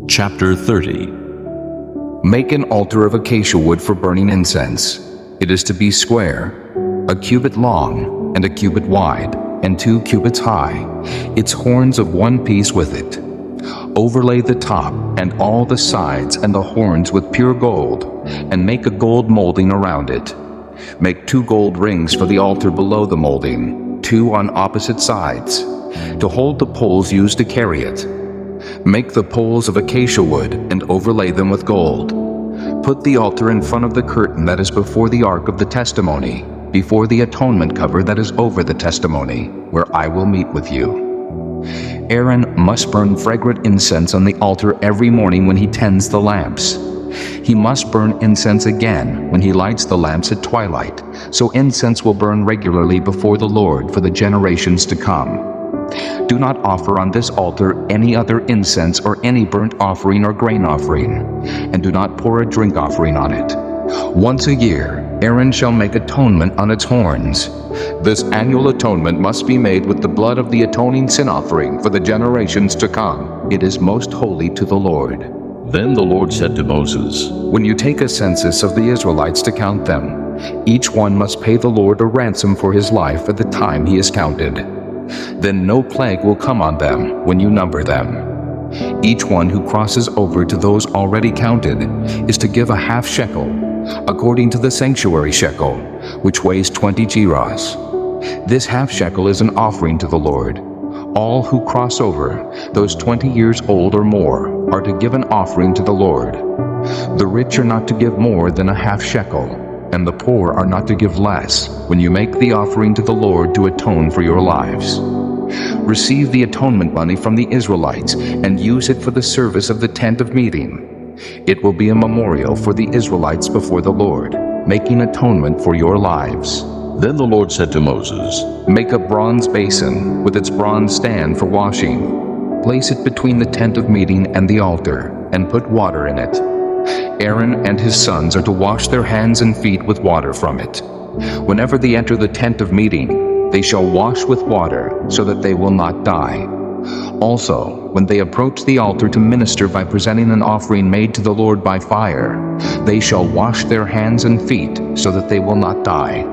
Chapter 30. Make an altar of acacia wood for burning incense. It is to be square, a cubit long, and a cubit wide, and 2 cubits high, its horns of one piece with it. Overlay the top and all the sides and the horns with pure gold, and make a gold molding around it. Make 2 gold rings for the altar below the molding, 2 on opposite sides, to hold the poles used to carry it. Make the poles of acacia wood and overlay them with gold. Put the altar in front of the curtain that is before the ark of the testimony, before the atonement cover that is over the testimony, where I will meet with you. Aaron must burn fragrant incense on the altar every morning when he tends the lamps. He must burn incense again when he lights the lamps at twilight, so incense will burn regularly before the Lord for the generations to come. Do not offer on this altar any other incense or any burnt offering or grain offering, and do not pour a drink offering on it. Once a year, Aaron shall make atonement on its horns. This annual atonement must be made with the blood of the atoning sin offering for the generations to come. It is most holy to the Lord. Then the Lord said to Moses, When you take a census of the Israelites to count them, each one must pay the Lord a ransom for his life at the time he is counted. Then no plague will come on them when you number them. Each one who crosses over to those already counted is to give a half shekel, according to the sanctuary shekel, which weighs 20 gerahs. This half shekel is an offering to the Lord. All who cross over, those 20 years old or more, are to give an offering to the Lord. The rich are not to give more than a half shekel, and the poor are not to give less when you make the offering to the Lord to atone for your lives. Receive the atonement money from the Israelites and use it for the service of the tent of meeting. It will be a memorial for the Israelites before the Lord, making atonement for your lives. Then the Lord said to Moses, Make a bronze basin with its bronze stand for washing. Place it between the tent of meeting and the altar, and put water in it. Aaron and his sons are to wash their hands and feet with water from it. Whenever they enter the tent of meeting, they shall wash with water, so that they will not die. Also, when they approach the altar to minister by presenting an offering made to the Lord by fire, they shall wash their hands and feet, so that they will not die.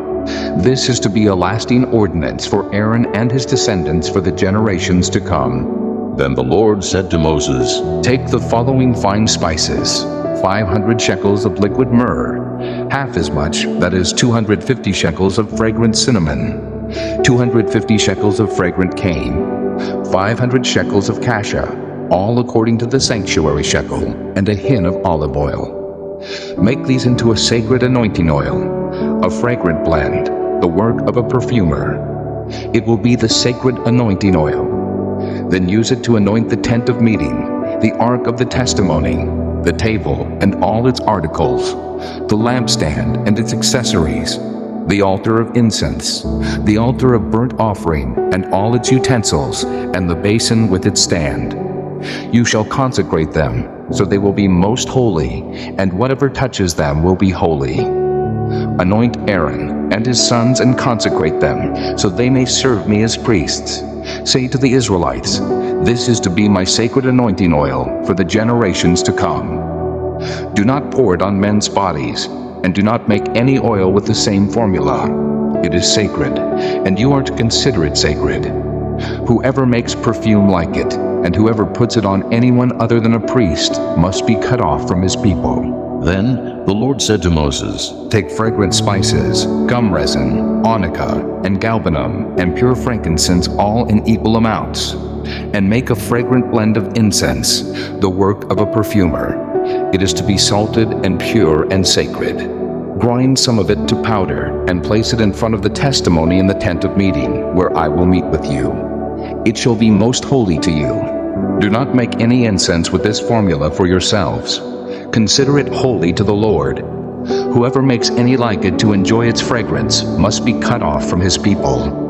This is to be a lasting ordinance for Aaron and his descendants for the generations to come. Then the Lord said to Moses, Take the following fine spices: 500 shekels of liquid myrrh, half as much, that is 250 shekels of fragrant cinnamon, 250 shekels of fragrant cane, 500 shekels of cassia, all according to the sanctuary shekel, and a hin of olive oil. Make these into a sacred anointing oil, a fragrant blend, the work of a perfumer. It will be the sacred anointing oil. Then use it to anoint the tent of meeting, the ark of the testimony, the table and all its articles, the lampstand and its accessories, the altar of incense, the altar of burnt offering and all its utensils, and the basin with its stand. You shall consecrate them, so they will be most holy, and whatever touches them will be holy. Anoint Aaron and his sons and consecrate them, so they may serve me as priests. Say to the Israelites, This is to be my sacred anointing oil for the generations to come. Do not pour it on men's bodies, and do not make any oil with the same formula. It is sacred, and you are to consider it sacred. Whoever makes perfume like it, and whoever puts it on anyone other than a priest, must be cut off from his people. Then the Lord said to Moses, Take fragrant spices, gum resin, onycha, and galbanum, and pure frankincense, all in equal amounts, and make a fragrant blend of incense, the work of a perfumer. It is to be salted and pure and sacred. Grind some of it to powder, and place it in front of the testimony in the tent of meeting, where I will meet with you. It shall be most holy to you. Do not make any incense with this formula for yourselves. Consider it holy to the Lord. Whoever makes any like it to enjoy its fragrance must be cut off from his people.